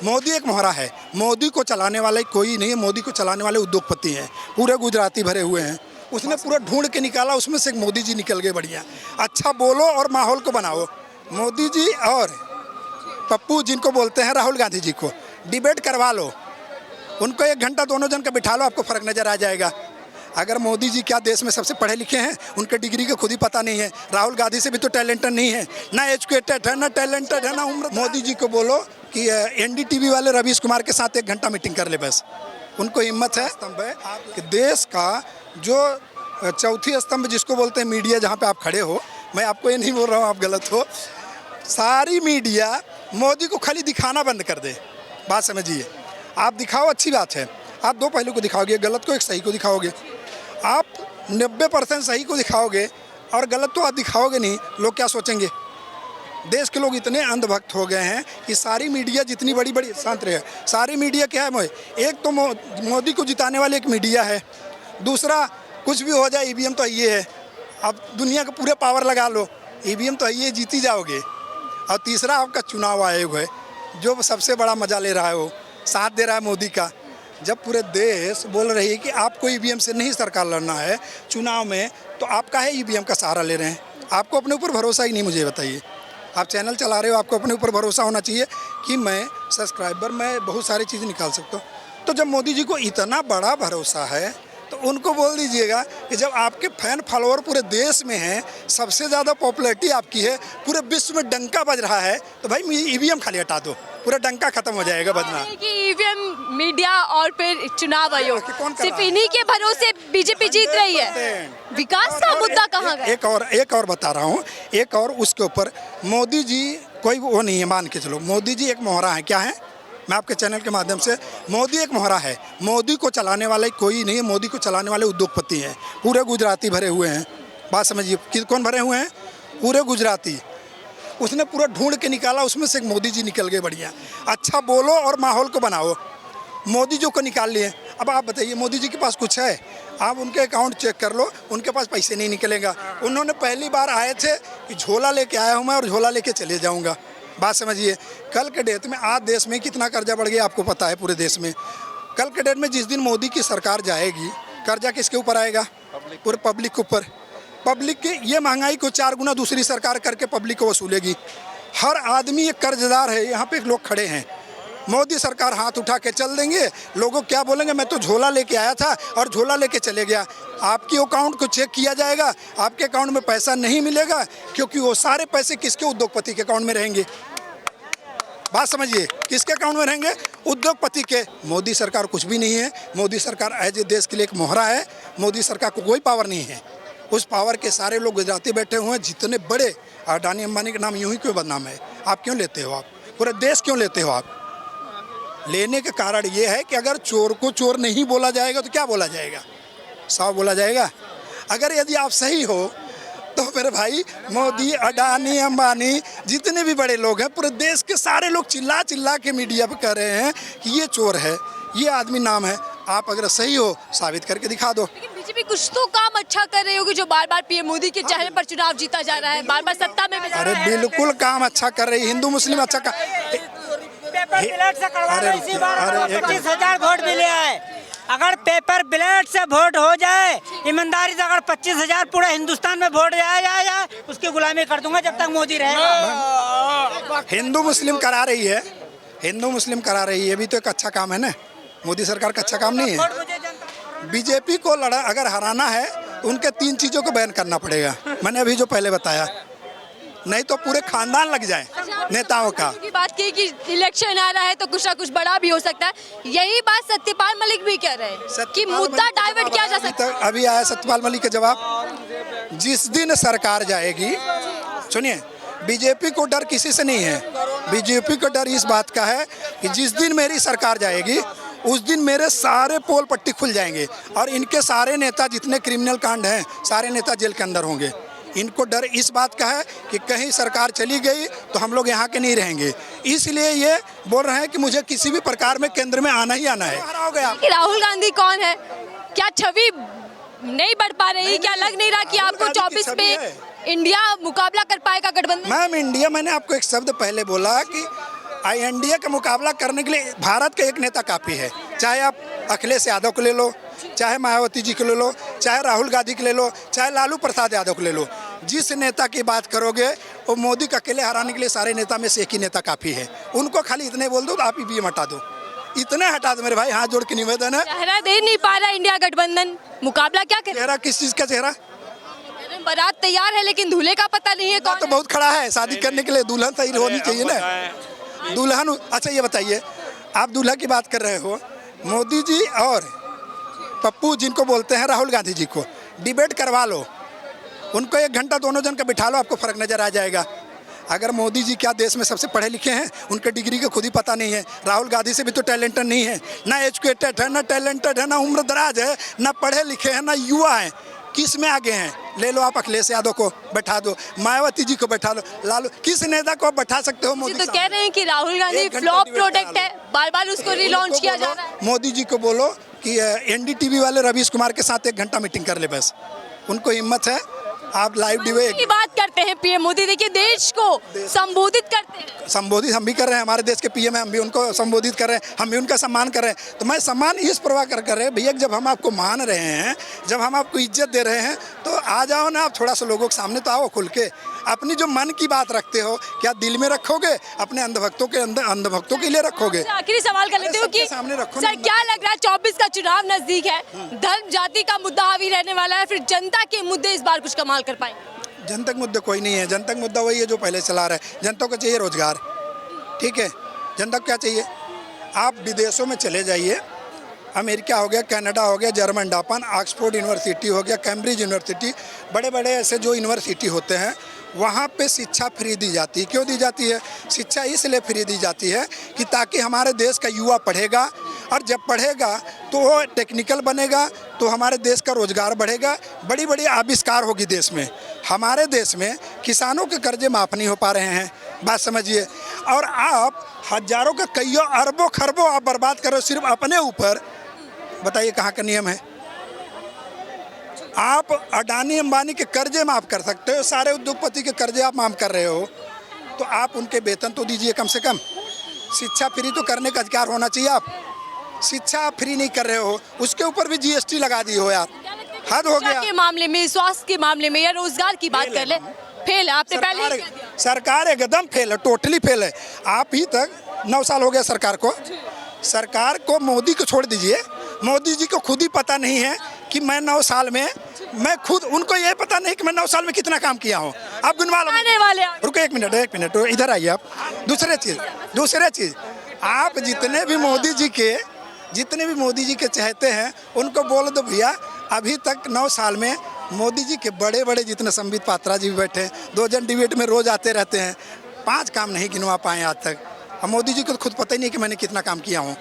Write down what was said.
मोदी एक मोहरा है। मोदी को चलाने वाले कोई नहीं है, मोदी को चलाने वाले उद्योगपति हैं, पूरे गुजराती भरे हुए हैं। उसने पूरा ढूंढ के निकाला, उसमें से एक मोदी जी निकल गए बढ़िया। अच्छा बोलो और माहौल को बनाओ। मोदी जी और पप्पू जिनको बोलते हैं राहुल गांधी जी को डिबेट करवा लो, उनको 1 घंटा दोनों जन का बिठा लो, आपको फ़र्क नज़र आ जाएगा। अगर मोदी जी क्या देश में सबसे पढ़े लिखे हैं, उनके डिग्री का खुद ही पता नहीं है। राहुल गांधी से भी तो टैलेंटेड नहीं है, ना एजुकेटेड है, ना टैलेंटेड है, ना उम्र। मोदी जी को बोलो कि NDTV वाले रवीश कुमार के साथ 1 घंटा मीटिंग कर ले, बस उनको हिम्मत है। स्तंभ है कि देश का जो चौथी स्तंभ जिसको बोलते हैं मीडिया, जहाँ पे आप खड़े हो, मैं आपको ये नहीं बोल रहा हूँ आप गलत हो। सारी मीडिया मोदी को खाली दिखाना बंद कर दे, बात समझिए। आप दिखाओ, अच्छी बात है, आप 2 पहलू को दिखाओगे, गलत को एक सही को दिखाओगे। आप 90% सही को दिखाओगे और गलत तो आप दिखाओगे नहीं, लोग क्या सोचेंगे? देश के लोग इतने अंधभक्त हो गए हैं कि सारी मीडिया जितनी बड़ी बड़ी शांत रहे, सारी मीडिया क्या है मोए, एक तो मोदी को जिताने वाली एक मीडिया है, दूसरा कुछ भी हो जाए EVM तो ये है, अब दुनिया का पूरे पावर लगा लो, EVM तो ये जीती जाओगे। और तीसरा आपका चुनाव आयोग है, जो सबसे बड़ा मजा ले रहा है, वो साथ दे रहा है मोदी का। जब पूरे देश बोल रही है कि आपको EVM से नहीं सरकार लड़ना है चुनाव में, तो आप काहे EVM का सहारा ले रहे हैं? आपको अपने ऊपर भरोसा ही नहीं, मुझे बताइए। आप चैनल चला रहे हो, आपको अपने ऊपर भरोसा होना चाहिए कि मैं सब्सक्राइबर, मैं बहुत सारी चीज़ें निकाल सकता हूँ। तो जब मोदी जी को इतना बड़ा भरोसा है तो उनको बोल दीजिएगा कि जब आपके फैन फॉलोअर पूरे देश में हैं, सबसे ज़्यादा पॉपुलैरिटी आपकी है, पूरे विश्व में डंका बज रहा है, तो भाई EVM खाली हटा दो, पूरा डंका खत्म हो जाएगा बजना। कि EVM, मीडिया और फिर चुनाव आयोग, सिर्फ इन्हीं के भरोसे बीजेपी जीत रही है। विकास का मुद्दा कहाँ गया? एक और बता रहा हूँ, एक और उसके ऊपर मोदी जी कोई वो नहीं है, मान के चलो मोदी जी एक मोहरा है। क्या है? मैं आपके चैनल के माध्यम से, मोदी एक मोहरा है। मोदी को चलाने वाले कोई नहीं है, मोदी को चलाने वाले उद्योगपति हैं, पूरे गुजराती भरे हुए हैं। बात समझिए, कौन भरे हुए हैं? पूरे गुजराती। उसने पूरा ढूंढ के निकाला, उसमें से एक मोदी जी निकल गए बढ़िया। अच्छा बोलो और माहौल को बनाओ। मोदी जी को निकाल लिए। अब आप बताइए, मोदी जी के पास कुछ है? आप उनके अकाउंट चेक कर लो, उनके पास पैसे नहीं निकलेगा। उन्होंने पहली बार आए थे कि झोला लेके आया हूँ मैं और झोला लेके चले जाऊँगा। बात समझिए, कल के डेट में आज देश में कितना कर्जा बढ़ गया आपको पता है? पूरे देश में कल के डेट में जिस दिन मोदी की सरकार जाएगी, कर्जा किसके ऊपर आएगा? पूरे पब्लिक के ऊपर। पब्लिक के ये महंगाई को 4 गुना दूसरी सरकार करके पब्लिक को वसूलेगी। हर आदमी एक कर्जदार है। यहाँ पे लोग खड़े हैं, मोदी सरकार हाथ उठा के चल देंगे, लोगों क्या बोलेंगे? मैं तो झोला लेके आया था और झोला लेके चले गया। आपके अकाउंट को चेक किया जाएगा, आपके अकाउंट में पैसा नहीं मिलेगा, क्योंकि वो सारे पैसे किसके? उद्योगपति के अकाउंट में रहेंगे। बात समझिए, किसके अकाउंट में रहेंगे? उद्योगपति के। मोदी सरकार कुछ भी नहीं है। मोदी सरकार एज ए देश के लिए एक मोहरा है। मोदी सरकार को कोई पावर नहीं है। उस पावर के सारे लोग गुजराती बैठे हुए हैं, जितने बड़े अडानी अंबानी का नाम यूं ही क्यों बदनाम है? आप क्यों लेते हो? आप पूरे देश क्यों लेते हो? आप लेने का कारण ये है कि अगर चोर को चोर नहीं बोला जाएगा तो क्या बोला जाएगा? साफ बोला जाएगा। अगर यदि आप सही हो तो मेरे भाई, मोदी, अडानी, अंबानी, जितने भी बड़े लोग हैं, पूरे देश के सारे लोग चिल्ला चिल्ला के मीडिया पे कह रहे हैं कि ये चोर है, ये आदमी नाम है। आप अगर सही हो, साबित करके दिखा दो। लेकिन बीजेपी कुछ तो काम अच्छा कर रही होगी, जो बार बार PM मोदी के चेहरे पर चुनाव जीता जा रहा है, बार बार सत्ता में भी। अरे बिल्कुल काम अच्छा कर रही, हिंदू मुस्लिम अच्छा कर। 25,000 वोट मिले हैं। अगर पेपर ब्लेड से वोट हो जाए, ईमानदारी से, अगर 25,000 पूरा हिंदुस्तान में वोट जाए, उसकी गुलामी कर दूंगा जब तक मोदी रहेगा। हिंदू मुस्लिम करा रही है, हिंदू मुस्लिम करा रही है, भी तो एक अच्छा काम है ना। मोदी सरकार का अच्छा काम नहीं है। बीजेपी को अगर हराना है तो उनके 3 चीज़ों को बैन करना पड़ेगा। मैंने अभी जो पहले बताया, नहीं तो पूरे खानदान लग जाए नेताओं का। बात की कि इलेक्शन आ रहा है तो कुछ ना कुछ बड़ा भी हो सकता है, यही बात सत्यपाल मलिक भी कह रहे हैं कि मुद्दा डाइवर्ट किया जा सकता है। अभी आया सत्यपाल मलिक का जवाब। जिस दिन सरकार जाएगी, सुनिए, बीजेपी को डर किसी से नहीं है। बीजेपी को डर इस बात का है कि जिस दिन मेरी सरकार जाएगी उस दिन मेरे सारे पोल पट्टी खुल जाएंगे और इनके सारे नेता, जितने क्रिमिनल कांड हैं, सारे नेता जेल के अंदर होंगे। इनको डर इस बात का है कि कहीं सरकार चली गई तो हम लोग यहाँ के नहीं रहेंगे, इसलिए ये बोल रहे हैं कि मुझे किसी भी प्रकार में केंद्र में आना ही आना है। हो गया। राहुल गांधी कौन है? क्या छवि नहीं बढ़ पा रही? क्या लग नहीं रहा कि आपको 24 में इंडिया मुकाबला कर पाएगा गठबंधन? मैम, इंडिया, मैंने आपको एक शब्द पहले बोला कि एनडीए का मुकाबला करने के लिए भारत का एक नेता काफ़ी है। चाहे आप अखिलेश यादव को ले लो, चाहे मायावती जी को ले लो, चाहे राहुल गांधी को ले लो, चाहे लालू प्रसाद यादव को ले लो। जिस नेता की बात करोगे वो मोदी को अकेले हराने के लिए सारे नेता में से एक ही नेता काफ़ी है। उनको खाली इतने बोल दो तो आप ईवीएम हटा दो, इतने हटा दो मेरे भाई, हाथ जोड़ के निवेदन है। चेहरा दे नहीं पा रहा इंडिया गठबंधन, मुकाबला क्या करे? चेहरा किस चीज़ का चेहरा? बारात तैयार है लेकिन दूल्हे का पता नहीं है कौन तो बहुत खड़ा है, शादी करने के लिए दुल्हन सही होनी चाहिए ना। दुल्हन, अच्छा ये बताइए, आप दूल्हा की बात कर रहे हो, मोदी जी और पप्पू जिनको बोलते हैं राहुल गांधी जी को डिबेट करवा लो, उनको 1 घंटा दोनों जन का बिठा लो, आपको फ़र्क नज़र आ जाएगा। अगर मोदी जी क्या देश में सबसे पढ़े लिखे हैं? उनके डिग्री का खुद ही पता नहीं है। राहुल गांधी से भी तो टैलेंटेड नहीं है, ना एजुकेटेड है, ना टैलेंटेड है, ना उम्र दराज है, ना पढ़े लिखे हैं, ना युवा हैं। किस में आगे हैं? ले लो आप अखिलेश यादव को बैठा दो, मायावती जी को बैठा लो, लालू, किस नेता को बैठा सकते हो? मोदी तो कह रहे हैं कि राहुल गांधी फ्लॉप प्रोडक्ट है, बार बार उसको रिलॉन्च किया जा रहा है। मोदी जी को बोलो कि एनडीटीवी वाले रवीश कुमार के साथ 1 घंटा मीटिंग कर ले, बस उनको हिम्मत है। आप लाइव डिबेट की बात करते हैं पीएम मोदी, देखिए देश को संबोधित करते हैं। संबोधित हम भी कर रहे हैं, हमारे देश के पीएम हैं, हम भी उनको संबोधित कर रहे हैं, हम भी उनका सम्मान कर रहे हैं। तो मैं सम्मान इस प्रवाह कर रहे हैं भैया, जब हम आपको मान रहे हैं, जब हम आपको इज्जत दे रहे हैं, तो आ जाओ ना आप थोड़ा सा लोगों के सामने तो आओ खुल के। अपनी जो मन की बात रखते हो क्या दिल में रखोगे? अपने अंधभक्तों के लिए रखोगे? आखिरी सवाल कर लेते हो कि सामने रखो सर क्या लग रहा है 24 का चुनाव नजदीक है, धर्म जाति का मुद्दा हावी रहने वाला है, फिर जनता के मुद्दे इस बार कुछ कमाल कर पाएंगे? जनता का मुद्दा कोई नहीं है, जनता का मुद्दा वही है जो पहले चला रहा है। जनता को चाहिए रोजगार, ठीक है? जनता को क्या चाहिए? आप विदेशों में चले जाइए, अमेरिका हो गया, कनाडा हो गया, जर्मन जापान, ऑक्सफोर्ड यूनिवर्सिटी हो गया, कैम्ब्रिज यूनिवर्सिटी, बड़े बड़े ऐसे जो यूनिवर्सिटी होते हैं वहाँ पे शिक्षा फ्री दी जाती है। क्यों दी जाती है? शिक्षा इसलिए फ्री दी जाती है कि ताकि हमारे देश का युवा पढ़ेगा, और जब पढ़ेगा तो वो टेक्निकल बनेगा, तो हमारे देश का रोजगार बढ़ेगा, बड़ी बड़ी आविष्कार होगी देश में। हमारे देश में किसानों के कर्जे माफ़ नहीं हो पा रहे हैं, बात समझिए, और आप हजारों के कईयों अरबों खरबों आप बर्बाद करो सिर्फ अपने ऊपर। बताइए कहाँ का नियम है? आप अडानी अंबानी के कर्जे माफ़ कर सकते हो, सारे उद्योगपति के कर्जे आप माफ़ कर रहे हो, तो आप उनके वेतन तो दीजिए कम से कम। शिक्षा फ्री तो करने का अधिकार होना चाहिए। आप शिक्षा आप फ्री नहीं कर रहे हो, उसके ऊपर भी जीएसटी लगा दी हो यार, हद हो गया। के मामले में, स्वास्थ्य के मामले में या रोजगार की बात कर ले, फेल है। आपने पहले ही कह दिया। सरकार एकदम फेल है, टोटली फेल है। आप ही तक 9 साल हो गया सरकार को। सरकार को मोदी को छोड़ दीजिए, मोदी जी को खुद ही पता नहीं है कि मैं 9 साल में, मैं खुद, उनको ये पता नहीं कि मैं 9 साल में कितना काम किया हूँ। आप गिनवा लो। आने वाले रुको 1 मिनट, इधर आइए आप। दूसरे चीज़ आप जितने भी मोदी जी के चाहते हैं उनको बोल दो भैया, अभी तक 9 साल में मोदी जी के बड़े बड़े जितने संबित पात्रा जी भी बैठे हैं, 2 जन डिबेट में रोज आते रहते हैं, 5 काम नहीं गिनवा पाए आज तक। अब मोदी जी को तो खुद पता ही नहीं कि मैंने कितना काम किया हूँ।